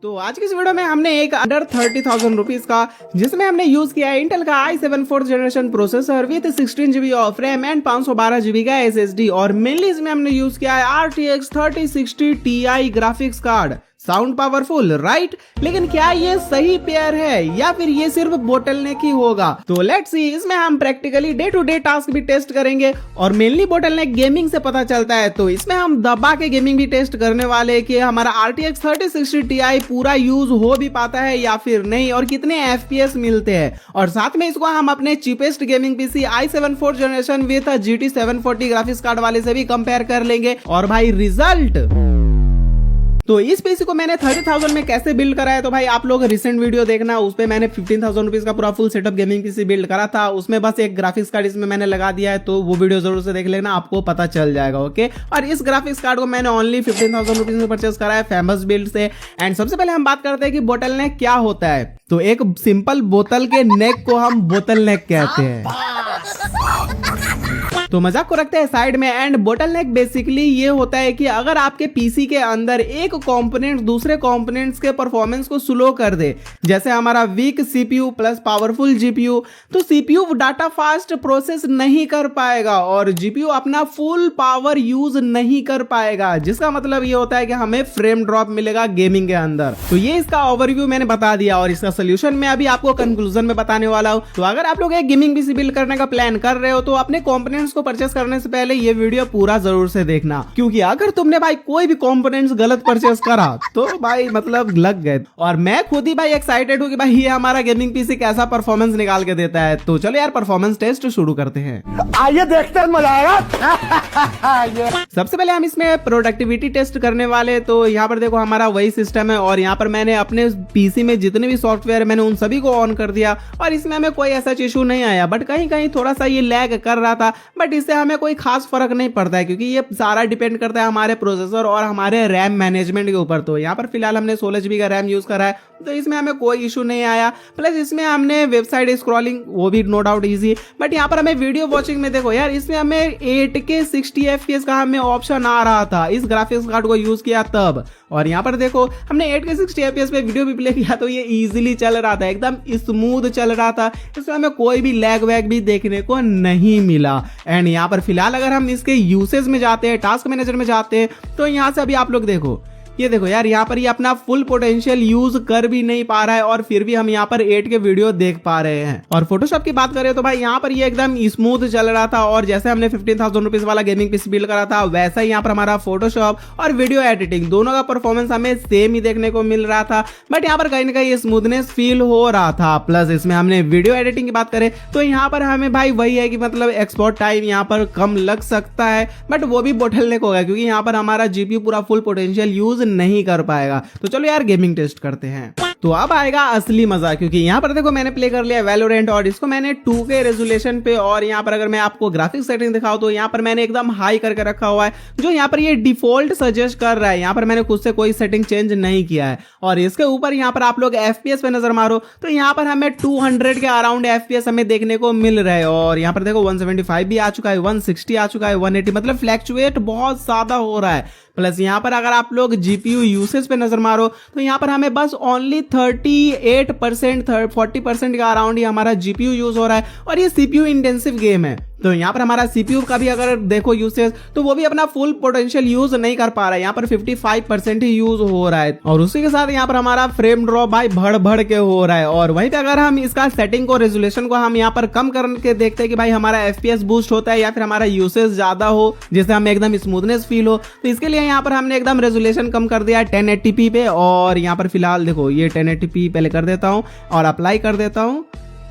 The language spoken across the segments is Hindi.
तो आज की इस वीडियो में हमने एक अंडर 30,000 रुपीज का जिसमें हमने यूज किया है इंटेल का i7 4th generation processor with 16 GB of RAM and 512 GB का SSD और मेनली इसमें हमने यूज किया है RTX 3060 Ti graphics card. Sound powerful right, लेकिन क्या ये सही पेयर है या फिर ये सिर्फ बोटलनेक ही होगा? तो लेट्स सी, इसमें हम practically day to day task भी टेस्ट करेंगे और मेनली बोटलनेक गेमिंग से पता चलता है। तो इसमें हम दबा के गेमिंग भी टेस्ट करने वाले हैं कि हमारा RTX 3060 Ti पूरा यूज हो भी पाता है या फिर नहीं और कितने FPS मिलते हैं। और साथ में इसको हम अपने cheapest gaming PC i7 4th generation with GT 740 graphics card वाले से भी कंपेयर कर लेंगे। और भाई रिजल्ट, तो इस पीसी को मैंने 30,000 में कैसे बिल्ड करा है, तो भाई आप लोग रिसेंट वीडियो देखना, उस पे मैंने 15,000 रुपीज का पूरा full setup gaming PC build करा था। उसमें बस एक ग्राफिक्स कार्ड इसमें मैंने लगा दिया है, तो वो वीडियो जरूर से देख लेना, आपको पता चल जाएगा। ओके, और इस ग्राफिक्स कार्ड को मैंने ओनली 15,000 रुपीज में परचेस करा है फेमस बिल्ड से। एंड सबसे पहले हम बात करते हैं कि बोटलनेक क्या होता है। तो एक सिंपल बोतल के नेक को हम बोतलनेक कहते हैं। तो मजाक को रखते हैं साइड में। एंड बोटलनेक बेसिकली ये होता है कि अगर आपके पीसी के अंदर एक कंपोनेंट दूसरे कंपोनेंट्स के परफॉर्मेंस को स्लो कर दे, जैसे हमारा weak CPU plus powerful GPU, तो सीपीयू डाटा फास्ट प्रोसेस नहीं कर पाएगा और जीपीयू अपना फुल पावर यूज नहीं कर पाएगा, जिसका मतलब ये होता है कि हमें फ्रेम ड्रॉप मिलेगा गेमिंग के अंदर। तो ये इसका ओवरव्यू मैंने बता दिया और इसका सोल्यूशन मैं अभी आपको कंक्लूजन में बताने वाला हूं। तो अगर आप लोग एक गेमिंग पीसी बिल्ड करने का प्लान कर रहे हो तो अपने कंपोनेंट्स को परचेस करने से पहले ये वीडियो पूरा जरूर से देखना, क्योंकि अगर तुमने भाई कोई भी कंपोनेंट्स गलत परचेस करा तो भाई मतलब लग गए। और मैं खुद ही भाई एक्साइटेड हूं कि भाई ये हमारा गेमिंग पीसी कैसा परफॉर्मेंस निकाल के देता है। तो चलो यार परफॉर्मेंस टेस्ट शुरू करते हैं, आइए देखते हैं, मजा आएगा। सबसे पहले हम इसमें प्रोडक्टिविटी टेस्ट करने वाले। तो यहाँ पर देखो हमारा वही सिस्टम है और यहाँ पर मैंने अपने पीसी में जितने भी सॉफ्टवेयर मैंने उन सभी को ऑन कर दिया और इसमें हमें कोई ऐसा इशू नहीं आया, बट कहीं कहीं थोड़ा सा ये लैग कर रहा था, बट इससे हमें कोई खास फर्क नहीं पड़ता है क्योंकि ये सारा डिपेंड करता है हमारे प्रोसेसर और हमारे रैम मैनेजमेंट के ऊपर। तो यहाँ पर फिलहाल हमने 16 GB का रैम यूज करा है, तो इसमें हमें कोई इशू नहीं आया। प्लस इसमें हमने वेबसाइट स्क्रॉलिंग वो भी नो डाउट इजी, बट यहाँ पर हमें वीडियो वॉचिंग में देखो यार, इसमें हमें 8K 60 FPS का हमें ऑप्शन आ रहा था इस ग्राफिक्स कार्ड को यूज किया तब। और यहाँ पर देखो हमने 8K 60 FPS पे वीडियो भी प्ले किया तो ये इजीली चल रहा था, एकदम स्मूथ चल रहा था, इसमें हमें कोई भी लैग वैग भी देखने को नहीं मिला। एंड यहाँ पर फिलहाल अगर हम इसके यूसेज में जाते हैं, टास्क मैनेजर में जाते हैं, तो यहाँ से अभी आप लोग देखो, ये देखो यार यहाँ पर ये अपना फुल पोटेंशियल यूज कर भी नहीं पा रहा है और फिर भी हम यहाँ पर 8K वीडियो देख पा रहे हैं। और फोटोशॉप की बात करें तो भाई यहाँ पर ये एकदम स्मूथ चल रहा था और जैसे हमने 15,000 रुपीज वाला गेमिंग पीसी बिल्ड करा था वैसा ही यहाँ पर हमारा फोटोशॉप और वीडियो एडिटिंग दोनों का परफॉर्मेंस हमें सेम ही देखने को मिल रहा था, बट यहाँ पर कहीं ना कहीं स्मूथनेस फील हो रहा था। प्लस इसमें हमने वीडियो एडिटिंग की बात करें तो यहाँ पर हमें भाई वही है कि मतलब एक्सपोर्ट टाइम यहाँ पर कम लग सकता है, बट वो भी बोटलनेक होगा क्योंकि यहाँ पर हमारा जीपीयू पूरा फुल पोटेंशियल यूज नहीं कर पाएगा। तो चलो यार गेमिंग टेस्ट करते हैं। तो अब आएगा असली मजा, क्योंकि यहाँ पर देखो मैंने प्ले कर लिया वैलोरेंट और इसको मैंने 2K रेजोल्यूशन पे, और यहाँ पर अगर मैं आपको ग्राफिक्स सेटिंग दिखाऊं तो यहाँ पर मैंने एकदम हाई करके रखा हुआ है, जो यहाँ पर ये डिफॉल्ट सजेस्ट कर रहा है। यहाँ पर मैंने खुद से कोई सेटिंग चेंज नहीं किया है। और इसके ऊपर यहाँ पर आप लोग FPS पे नजर मारो तो यहाँ पर हमें 200 के अराउंड FPS हमें देखने को मिल रहा है। और यहाँ पर देखो 175 भी आ चुका है, 160 आ चुका है, 180, मतलब फ्लैक्चुएट बहुत ज्यादा हो रहा है। प्लस यहाँ पर अगर आप लोग जीपीयू यूसेज पे नजर मारो तो यहाँ पर हमें बस ओनली 38% 40% के अराउंड ही हमारा जीपीयू यूज हो रहा है और ये सीपीयू इंटेंसिव गेम है। तो यहाँ पर हमारा सीपीयू का भी अगर देखो यूसेज तो वो भी अपना फुल पोटेंशियल यूज नहीं कर पा रहा है, यहाँ पर 55% ही यूज हो रहा है। और उसी के साथ यहाँ पर हमारा फ्रेम ड्रॉप भाई भड़ के हो रहा है। और वहीं पे अगर हम इसका सेटिंग को रेजोल्यूशन को हम यहाँ पर कम करके देखते हैं कि भाई हमारा FPS बूस्ट होता है या फिर हमारा यूसेज ज्यादा हो जिससे हमें एकदम स्मूथनेस फील हो, तो इसके लिए यहाँ पर हमने एकदम रेजोल्यूशन कम कर दिया है 1080p पे। और यहाँ पर फिलहाल देखो ये 1080p पहले कर देता हूँ और अप्लाई कर देता हूँ।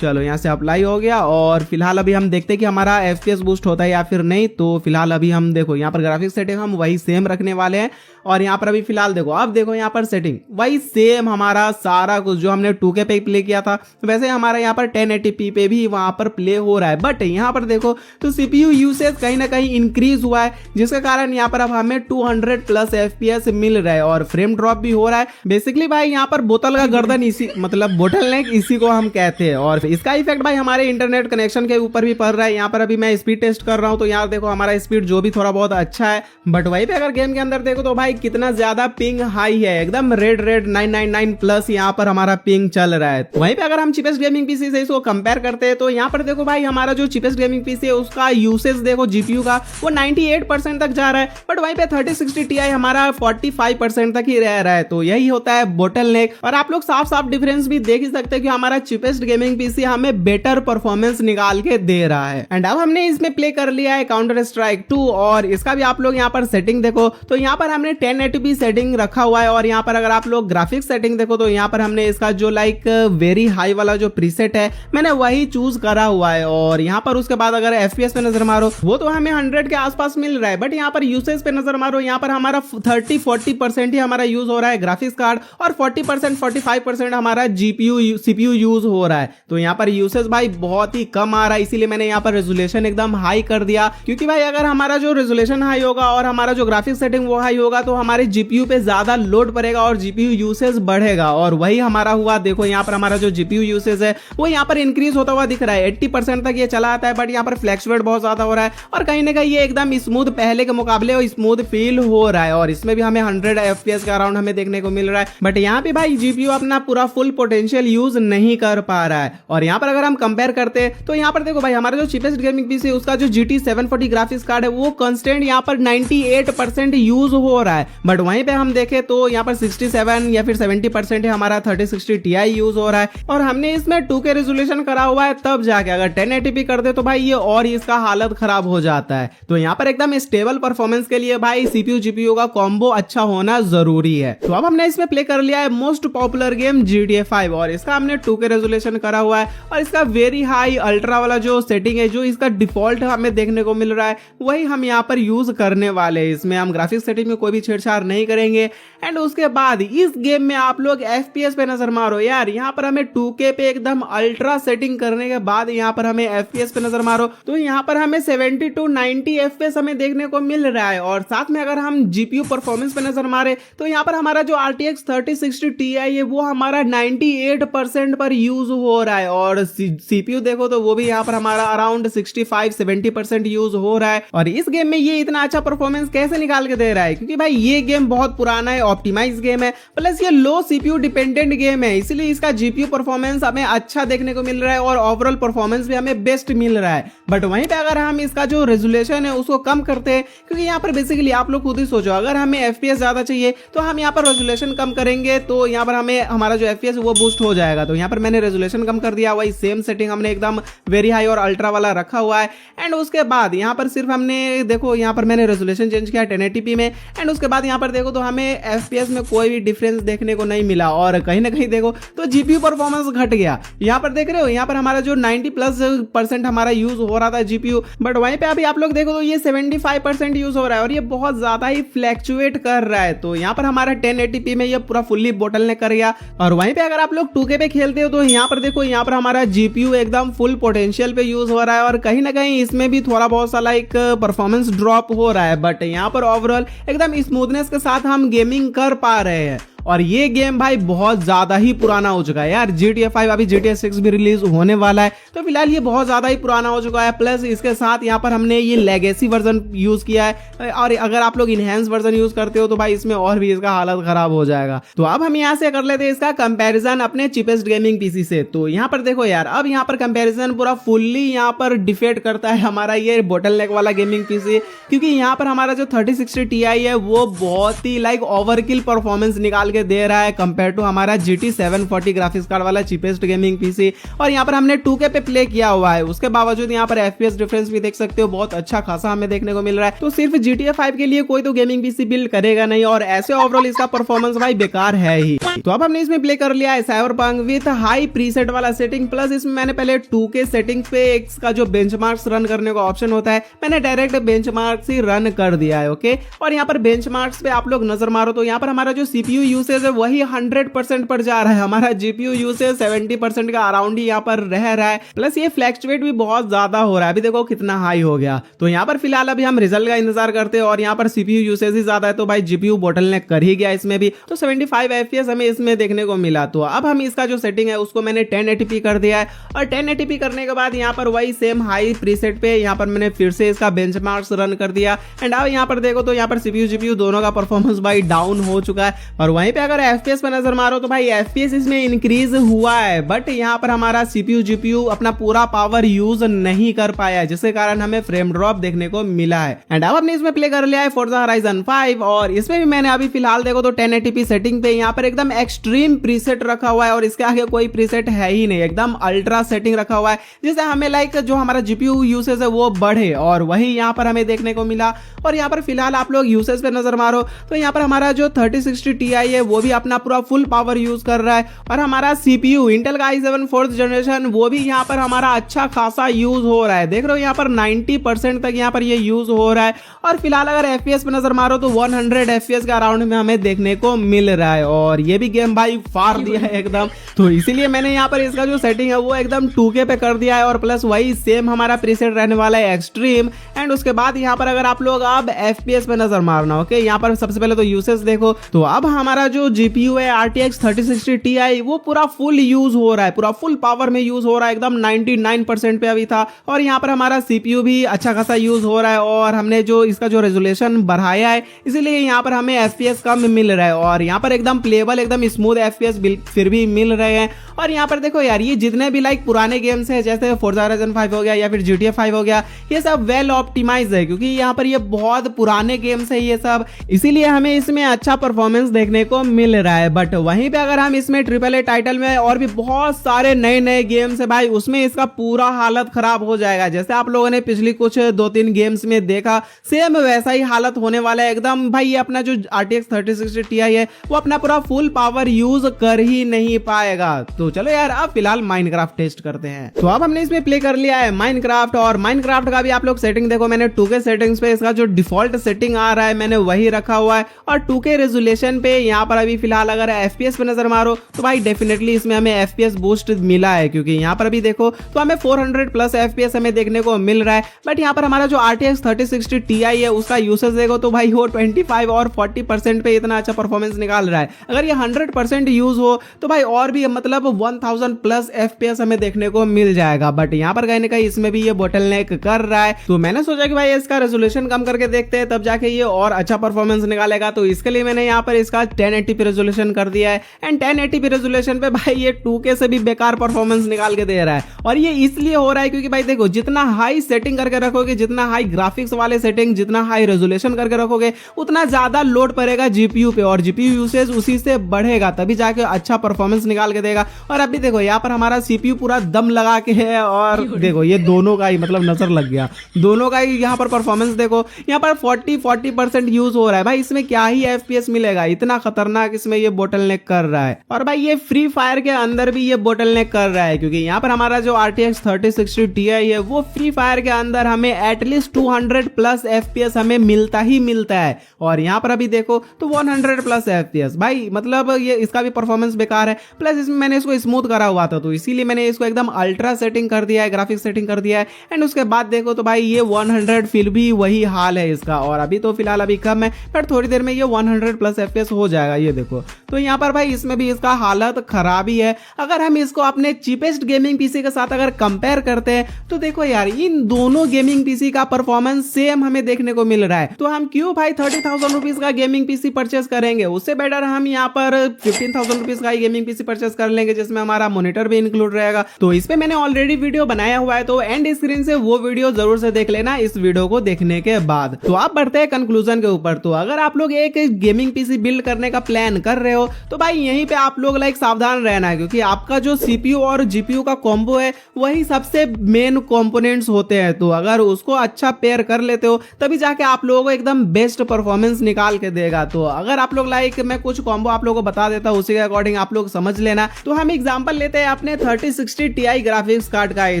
चलो यहाँ से अप्लाई हो गया और फिलहाल अभी हम देखते हैं कि हमारा FPS बूस्ट होता है या फिर नहीं। तो फिलहाल अभी हम देखो यहाँ पर ग्राफिक्स सेटिंग हम वही सेम रखने वाले हैं और यहाँ पर अभी फिलहाल देखो, अब देखो यहाँ पर सेटिंग वही सेम हमारा सारा कुछ जो हमने 2K पे प्ले किया था वैसे हमारा यहाँ पर 1080p पे भी वहां पर प्ले हो रहा है। बट यहाँ पर देखो तो सीपीयू यूसेज कहीं ना कहीं इंक्रीज हुआ है, जिसके कारण यहाँ पर अब हमें 200 प्लस FPS मिल रहा है और फ्रेम ड्रॉप भी हो रहा है। बेसिकली भाई यहाँ पर बोतल का गर्दन इसी मतलब बोटलनेक इसी को हम कहते हैं। और इसका इफेक्ट भाई हमारे इंटरनेट कनेक्शन के ऊपर भी पड़ रहा है। यहाँ पर अभी मैं स्पीड टेस्ट कर रहा हूँ तो यहाँ देखो हमारा स्पीड जो भी थोड़ा बहुत अच्छा है, बट वहीं पे अगर गेम के अंदर देखो तो भाई कितना ज्यादा पिंग हाई है, एकदम रेड 999 प्लस यहाँ पर हमारा पिंग चल रहा है। वहीं पे अगर हम चिपेस्ट गेमिंग पीसी से इसको कंपेयर करते हैं तो यहाँ पर देखो भाई हमारा जो चिपेस्ट गेमिंग पीसी है उसका यूसेज देखो जीपीयू का वो 98% तक जा रहा है, बट वहीं पे 3060 Ti हमारा 45% तक ही रह रहा है। तो यही होता है बोटलनेक, और आप लोग साफ साफ डिफरेंस भी देख ही सकते हैं कि हमारा चिपेस्ट गेमिंग पीसी हमें बेटर परफॉर्मेंस निकाल के दे रहा है। एंड अब हमने इसमें प्ले कर लिया है काउंटर स्ट्राइक 2, और इसका भी आप लोग यहाँ पर सेटिंग देखो तो यहाँ पर हमने 1080p सेटिंग रखा हुआ है, और यहाँ पर अगर आप लोग ग्राफिक्स सेटिंग देखो तो यहाँ पर हमने इसका जो लाइक वेरी हाई वाला जो प्रीसेट है मैंने वही चूज करा हुआ है। और यहाँ पर उसके बाद अगर FPS पे नजर मारो वो तो हमें 100 के आसपास मिल रहा है, बट यहाँ पर यूसेज पे नजर मारो यहाँ पर हमारा 30-40% ही हमारा यूज हो रहा है ग्राफिक्स कार्ड, और 40% 45% हमारा जीपीयू सीपीयू यूज हो रहा है। तो यहाँ पर यूसेज भाई बहुत ही कम आ रहा है, इसीलिए मैंने यहाँ पर रेजोल्यूशन एकदम हाई कर दिया, क्योंकि भाई अगर हमारा जो रेजोल्यूशन हाई होगा और हमारा जो ग्राफिक्स सेटिंग वो हाई होगा तो हमारे जीपीयू पे ज्यादा लोड पड़ेगा और जीपीयू यूसेज बढ़ेगा। और वही हमारा हुआ, देखो यहाँ पर हमारा जो जीपीयू यूसेज है वो यहाँ पर इंक्रीज होता हुआ दिख रहा है, 80% तक ये चला आता है, बट यहाँ पर फ्लैक्चुएट बहुत ज्यादा हो रहा है, और कहीं ना कहीं ये एकदम स्मूथ पहले के मुकाबले स्मूथ फील हो रहा है, और इसमें भी हमें 100 FPS का अराउंड हमें देखने को मिल रहा है। बट यहाँ पे भाई जीपीयू अपना पूरा फुल पोटेंशियल यूज नहीं कर पा रहा है। और यहाँ पर अगर हम कंपेयर करते हैं तो यहाँ पर देखो भाई हमारा जो चिपेस्ट गेमिंग पीसी है उसका जो GT 740 ग्राफिक्स कार्ड है वो कांस्टेंट यहाँ पर 98% यूज हो रहा है, बट वहीं पे हम देखें तो यहाँ पर 67 या फिर 70% हमारा 3060 Ti यूज हो रहा है, और हमने इसमें 2K रेजोल्यूशन करा हुआ है, तब जाके अगर 1080p कर दे तो भाई ये और इसका हालत खराब हो जाता है। तो यहाँ पर एकदम स्टेबल परफॉर्मेंस के लिए भाई सीपीयू जीपीयू का कॉम्बो अच्छा होना जरूरी है। तो अब हमने इसमें प्ले कर लिया है मोस्ट पॉपुलर गेम GTA 5, और इसका हमने 2K रेजोल्यूशन करा हुआ है, और इसका वेरी हाई अल्ट्रा वाला जो सेटिंग है जो इसका डिफॉल्ट हमें देखने को मिल रहा है वही हम यहाँ पर यूज करने वाले हैं। इसमें हम ग्राफिक्स सेटिंग में कोई भी छेड़छाड़ नहीं करेंगे। एंड उसके बाद इस गेम में आप लोग FPS पे नजर मारो यार, यहाँ पर हमें 2K पे एकदम अल्ट्रा सेटिंग करने के बाद यहाँ पर हमें FPS पे नजर मारो तो यहाँ पर हमें 70 to 90 FPS हमें देखने को मिल रहा है। और साथ में अगर हम GPU परफॉर्मेंस पे नजर मारे तो यहाँ पर हमारा जो RTX 3060 Ti है वो हमारा 98% पर यूज हो रहा है, और CPU देखो तो वो भी यहाँ पर हमारा अराउंड 65-70% यूज हो रहा है। और इस गेम में ये इतना अच्छा परफॉर्मेंस कैसे निकाल के दे रहा है, क्योंकि भाई ये गेम बहुत पुराना है, ऑप्टिमाइज गेम है, प्लस ये लो CPU डिपेंडेंट गेम है, इसलिए इसका GPU परफॉर्मेंस हमें अच्छा देखने को मिल रहा है और ओवरऑल परफॉर्मेंस भी हमें बेस्ट मिल रहा है। बट वहीं पे अगर हम इसका जो रेजोल्यूशन है उसको कम करते हैं, क्योंकि यहाँ पर बेसिकली आप लोग खुद ही सोचो अगर हमें FPS ज्यादा चाहिए तो हम यहाँ पर रेजोल्यूशन कम करेंगे तो यहाँ पर हमें हमारा जो FPS वो बूस्ट हो जाएगा। तो यहाँ पर मैंने रेजोल्यूशन कम कर दिया, वही सेम सेटिंग हमने एकदम वेरी हाई और अल्ट्रा वाला रखा हुआ है। एंड उसके बाद यहाँ पर सिर्फ हमने देखो यहाँ पर मैंने रेजोल्यूशन चेंज किया 1080p में, एंड उसके बाद यहाँ पर देखो तो हमें FPS में कोई भी डिफरेंस देखने को नहीं मिला, और कहीं ना कहीं देखो तो GPU परफॉर्मेंस घट गया। यहाँ पर देख रहे हो यहाँ पर हमारा जो 90+% हमारा यूज हो रहा था GPU, बट वहीं पे अभी आप लोग देखो तो ये 75% यूज हो रहा है, और ये बहुत ज्यादा ही फ्लैक्चुएट कर रहा है। तो यहाँ पर हमारा 1080p में ये पूरा फुल्ली बोटलनेक कर गया। और वहीं पे अगर आप लोग 2K पे खेलते हो तो यहाँ पर देखो यहाँ पर हमारा GPU एकदम फुल पोटेंशियल पे यूज हो रहा है, और कहीं ना कहीं इसमें भी थोड़ा बहुत सा लाइक परफॉर्मेंस ड्रॉप हो रहा है, बट यहाँ पर ओवरऑल एकदम स्मूथनेस के साथ हम गेमिंग कर पा रहे हैं। और ये गेम भाई बहुत ज्यादा ही पुराना हो चुका है यार, GTA 5 अभी GTA 6 भी रिलीज होने वाला है, तो फिलहाल ये बहुत ज्यादा ही पुराना हो चुका है। प्लस इसके साथ यहाँ पर हमने ये लेगेसी वर्जन यूज किया है, और अगर आप लोग इनहेंस वर्जन यूज करते हो तो भाई इसमें और भी इसका हालत खराब हो जाएगा। तो अब हम यहाँ से कर लेते हैं इसका कंपैरिजन अपने चिपेस्ट गेमिंग पीसी से। तो यहाँ पर देखो यार, अब यहाँ पर कंपैरिजन पूरा फुल्ली यहाँ पर डिफेट करता है हमारा ये बोटलनेक वाला गेमिंग पीसी, क्योंकि यहाँ पर हमारा जो 3060 Ti है वो बहुत ही लाइक ओवरकिल परफॉर्मेंस निकाल के दे रहा है कंपेयर टू हमारा GT 740 ग्राफिक्स कार्ड वाला चिपेस्ट गेमिंग पीसी। और यहाँ पर हमने 2K पे प्ले किया हुआ है, उसके बावजूद यहाँ पर FPS डिफरेंस भी देख सकते हो बहुत अच्छा खासा हमें देखने को मिल रहा है। तो सिर्फ GTA 5 के लिए कोई तो गेमिंग पीसी बिल्ड करेगा नहीं, और ऐसे ओवरऑल इसका परफॉर्मेंस भाई बेकार है ही। तो अब हमने इसमें प्ले कर लिया है साइबरपंक विद हाई प्रीसेट वाला सेटिंग, प्लस इसमें मैंने पहले 2K सेटिंग पे इसका जो बेंचमार्क्स रन करने का ऑप्शन होता है मैंने डायरेक्ट बेंचमार्क्स ही रन कर दिया है। ओके, और यहाँ पर बेंचमार्क्स पे आप लोग नजर मारो तो यहाँ पर हमारा जो CPU यूसेज है वही 100% पर जा रहा है, हमारा GPU यूसेज 70% का अराउंड ही यहाँ पर रह रहा है, प्लस ये फ्लैक्चुएट भी बहुत ज्यादा हो रहा है। अभी देखो कितना हाई हो गया। तो यहाँ पर फिलहाल अभी हम रिजल्ट का इंतजार करते हैं, और यहाँ पर CPU यूसेज ही ज्यादा है तो भाई GPU बोटलनेक कर ही गया इसमें भी। तो 75 FPS हमें हमें इसमें देखने को मिला। तो अब हम इसका जो सेटिंग है उसको मैंने 1080p कर दिया है और 1080p करने के बाद यहाँ पर वही सेम हाई प्रीसेट पे यहाँ पर मैंने फिर से इसका बेंचमार्क्स रन कर दिया। एंड अब यहाँ पर देखो तो यहाँ पर CPU GPU दोनों का परफॉर्मेंस भाई डाउन हो चुका है और वहीं पे अगर FPS पे नजर मारो तो भाई FPS इसमें इंक्रीज हुआ है, बट यहाँ पर हमारा CPU GPU अपना पूरा पावर यूज नहीं कर पाया, जिसके कारण हमें फ्रेम ड्रॉप देखने को मिला है। एंड अब हमने इसमें प्ले कर लिया है Forza Horizon 5 और इसमें भी मैंने अभी फिलहाल देखो तो 1080p सेटिंग पे यहाँ पर एकदम एक्सट्रीम प्रीसेट रखा हुआ है और इसके आगे कोई प्रीसेट है ही नहीं, एकदम अल्ट्रा सेटिंग रखा हुआ है जिससे हमें लाइक जो हमारा GPU यूसेज है वो बढ़े और वही यहाँ पर हमें देखने को मिला। और यहाँ पर फिलहाल आप लोग यूसेज पे नजर मारो तो यहाँ पर हमारा जो 3060 Ti है वो भी अपना पूरा फुल पावर यूज कर रहा है और हमारा CPU इंटेल का i7 4th जनरेशन वो भी यहाँ पर हमारा अच्छा खासा यूज हो रहा है। देख रहे हो यहाँ पर 90% तक यहाँ पर ये यूज हो रहा है और फिलहाल अगर FPS पे नजर मारो तो 100 FPS का अराउंड में हमें देखने को मिल रहा है और ये भी गेम भाई फाड़ दिया है एकदम। तो इसीलिए मैंने यहाँ पर इसका जो सेटिंग है वो एकदम 2K पे कर दिया है और प्लस वही सेम हमारा प्रीसेट रहने वाला है एक्सट्रीम। एंड उसके बाद यहाँ पर अगर आप लोग अब FPS पे नजर मारना, ओके, यहाँ पर सबसे पहले तो यूसेज देखो तो अब हमारा जो GPU है RTX 3060 Ti वो पूरा फुल यूज हो रहा है, पूरा फुल पावर में यूज हो रहा है, एकदम 99% पे अभी था। और यहाँ पर हमारा CPU भी अच्छा खासा यूज हो रहा है और हमने जो इसका जो रेजोल्यूशन बढ़ाया है इसीलिए यहाँ पर हमें FPS कम मिल रहा है और यहाँ पर एकदम प्लेबल एकदम स्मूथ FPS फिर भी मिल रहे हैं। और यहाँ पर देखो यार ये जितने भी लाइक पुराने गेम्स हैं जैसे Forza Horizon 5 हो गया या फिर GTA 5 हो गया, ये सब वेल ऑप्टिमाइज है क्योंकि यहाँ पर ये बहुत पुराने गेम्स है ये सब, इसीलिए हमें इसमें अच्छा परफॉर्मेंस देखने को मिल रहा है। बट वहीं पे अगर हम इसमें AAA टाइटल में और भी बहुत सारे नए नए गेम्स है भाई उसमें इसका पूरा हालत खराब हो जाएगा। जैसे आप लोगों ने पिछली कुछ 2-3 गेम्स में देखा सेम वैसा ही हालत होने वाला है एकदम। भाई ये अपना जो RTX 3060 Ti है वो अपना पूरा फुल पावर यूज कर ही नहीं पाएगा। तो चलो यार अब फिलहाल माइनक्राफ्ट टेस्ट करते हैं। तो अब हमने इसमें प्ले कर लिया है माइनक्राफ्ट और माइनक्राफ्ट का भी आप लोग सेटिंग देखो, मैंने 2K सेटिंग्स पे इसका जो डिफॉल्ट सेटिंग आ रहा है मैंने वही रखा हुआ है और 2K रेजोल्यूशन पे यहाँ पर अभी फिलहाल अगर FPS पे नजर मारो तो भाई डेफिनेटली इसमें हमें FPS बूस्ट मिला है क्योंकि यहाँ पर अभी देखो तो हमें 400 प्लस FPS हमें देखने को मिल रहा है। बट यहाँ पर हमारा जो RTX 3060 Ti है उसका यूसेज देखो तो भाई वो 25 और 40% पे इतना अच्छा परफॉर्मेंस निकाल रहा है। अगर ये 100% यूज हो तो भाई और भी मतलब 1000 प्लस FPS हमें देखने को मिल जाएगा। बट यहाँ पर कहीं ना कहीं इसमें भी ये बोटलनेक कर रहा है तो मैंने सोचा कि भाई इसका रेजोल्यूशन कम करके देखते हैं तब जाके ये और अच्छा परफॉर्मेंस निकालेगा। तो इसके लिए मैंने यहाँ पर इसका 1080p रेजोल्यूशन कर दिया है एंड 1080p रेजोल्यूशन पे भाई ये 2K से भी बेकार परफॉर्मेंस निकाल के दे रहा है। और ये इसलिए हो रहा है क्योंकि भाई देखो जितना हाई सेटिंग करके रखोगे, जितना हाई ग्राफिक्स वाले सेटिंग, जितना हाई रेजोल्यूशन करके रखोगे उतना ज्यादा लोड पड़ेगा GPU पे और GPU यूसेज उसी से बढ़ेगा तभी जाके अच्छा परफॉर्मेंस निकाल के देगा। और अभी देखो यहाँ पर हमारा CPU पूरा दम लगा के है और देखो ये दोनों का ही मतलब नजर लग गया, दोनों का ही यहाँ पर परफॉर्मेंस देखो यहाँ पर 40% यूज हो रहा है। भाई इसमें क्या ही FPS मिलेगा, इतना खतरनाक इसमें ये बोटलनेक कर रहा है। और भाई ये फ्री फायर के अंदर भी ये बोटलनेक कर रहा है क्योंकि यहाँ पर हमारा जो RTX 3060 Ti है वो फ्री फायर के अंदर हमें एटलीस्ट 200 प्लस FPS हमें मिलता ही मिलता है और यहाँ पर अभी देखो तो 100 प्लस FPS। भाई मतलब ये इसका भी परफॉर्मेंस बेकार है। प्लस इसमें मैंने इसको स्मूथ करा हुआ था तो इसीलिए मैंने इसको एकदम अल्ट्रा सेटिंग कर दिया है, ग्राफिक सेटिंग कर दिया है। एंड उसके बाद देखो तो भाई ये 100 फिर भी वही हाल है इसका और अभी तो फिलहाल अभी कम है पर थोड़ी देर में ये 100 प्लस FPS हो जाएगा। ये देखो तो यहाँ पर भाई इसमें भी इसका हालत खराब ही है। अगर हम इसको अपने चीपेस्ट गेमिंग पीसी के साथ अगर कंपेयर करते हैं तो देखो यार इन दोनों गेमिंग पीसी का परफॉर्मेंस सेम हमें देखने को मिल रहा है। तो हम क्यों भाई 30,000 रुपीज का गेमिंग पीसी परचेस करेंगे, उससे बेटर हम यहाँ पर 15,000 रुपीज का गेमिंग पीसी परचेस कर लेंगे जिसमें हमारा मॉनिटर भी इंक्लूड रहेगा। तो इस पे मैंने ऑलरेडी वीडियो बनाया हुआ है तो एंड स्क्रीन से वो वीडियो जरूर से देख लेना इस वीडियो को देखने के बाद। तो आप बढ़ते हैं कंक्लूजन के ऊपर। तो अगर आप लोग एक गेमिंग पीसी बिल्ड करने का प्लान कर रहे हो तो भाई यहीं पे आप लोग लाइक सावधान रहना है क्योंकि आपका जो CPU और GPU का कॉम्बो है वही सबसे मेन कंपोनेंट्स होते हैं। तो अगर उसको अच्छा पेयर कर लेते हो तभी जाके आप लोगों को एकदम बेस्ट परफॉर्मेंस निकाल के देगा। तो अगर आप लोग लाइक मैं कुछ कॉम्बो आप लोगों को बता देता हूँ उसी के अकॉर्डिंग आप लोग समझ लेना। तो हम एग्जांपल लेते हैं अपने 3060 Ti ग्राफिक्स कार्ड का है,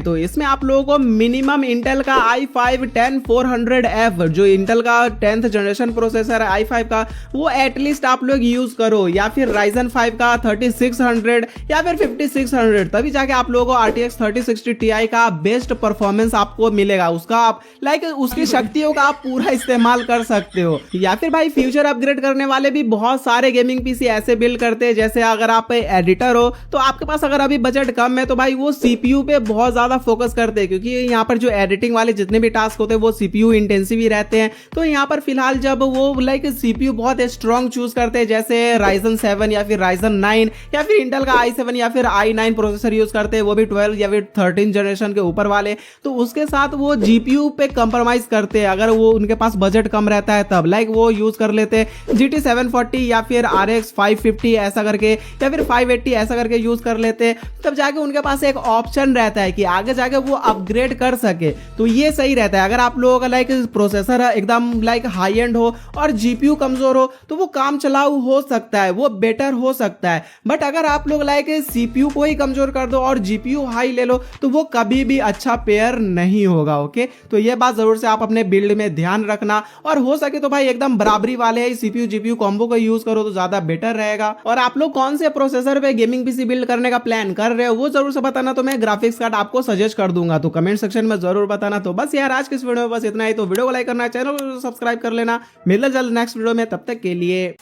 तो इसमें आप लोगों को मिनिमम इंटेल का i5 10400F जो इंटेल का 10th जनरेशन प्रोसेसर है i5 का, वो एटलीस्ट आप लोग यूज करो, या फिर Ryzen 5 का 3600 या फिर 5600, तभी जाके आप लोगों को RTX 3060 Ti का बेस्ट परफॉर्मेंस आपको मिलेगा। उसका आप उसकी शक्तियों का आप पूरा इस्तेमाल कर सकते हो। या फिर भाई फ्यूचर अपग्रेड करने वाले भी बहुत सारे गेमिंग पीसी ऐसे बिल्ड करते हैं, जैसे अगर आप एडिटर हो तो आपके पास अगर अभी बजट कम है तो भाई वो सीपीयू पे बहुत ज्यादा फोकस करते हैं, क्योंकि यहाँ पर जो एडिटिंग वाले जितने भी टास्क होते हैं वो सीपीयू इंटेंसिव ही रहते हैं। तो यहाँ पर फिलहाल जब वो सीपीयू बहुत स्ट्रॉन्ग चूज करते हैं, जैसे Ryzen 7 या फिर Ryzen 9 या फिर इंटेल का i7 या फिर i9 प्रोसेसर यूज करते हैं, वो भी 12 या फिर 13 जनरेशन के ऊपर वाले, तो उसके साथ वो जीपीयू पे कंप्रोमाइज करते हैं। अगर वो उनके पास बजट कम रहता है तब वो यूज कर लेते हैं GT 740 या फिर RX 550 ऐसा करके, या फिर 580 ऐसा करके यूज कर लेते हैं, तब जाके उनके पास एक ऑप्शन रहता है कि आगे जाके वो अपग्रेड कर सके। तो ये सही रहता है। अगर आप लोगों का प्रोसेसर एकदम हाई एंड हो और जीपीयू कमजोर हो तो वो काम चलाऊ हो सकता है, वो बेटर हो सकता है। बट अगर आप लोग सीपीयू को ही कमजोर कर दो और जीपीयू हाई ले लो तो वो कभी भी अच्छा पेयर नहीं होगा। ओके, तो ये बात जरूर से आप अपने बिल्ड में ध्यान रखना, और हो सके तो भाई एकदम बराबरी वाले सीपीयू जीपीयू कॉम्बो को यूज करो तो ज्यादा बेटर रहेगा। और आप लोग कौन से प्रोसेसर पे गेमिंग पीसी बिल्ड करने का प्लान कर रहे हो वो जरूर से बताना, तो मैं ग्राफिक्स कार्ड आपको सजेस्ट कर दूंगा, तो कमेंट सेक्शन में जरूर बताना। तो बस यार आज की इस वीडियो में बस इतना ही, तो वीडियो को लाइक करना, चैनल को सब्सक्राइब कर लेना। मिलते जल्द नेक्स्ट वीडियो में, तब तक के लिए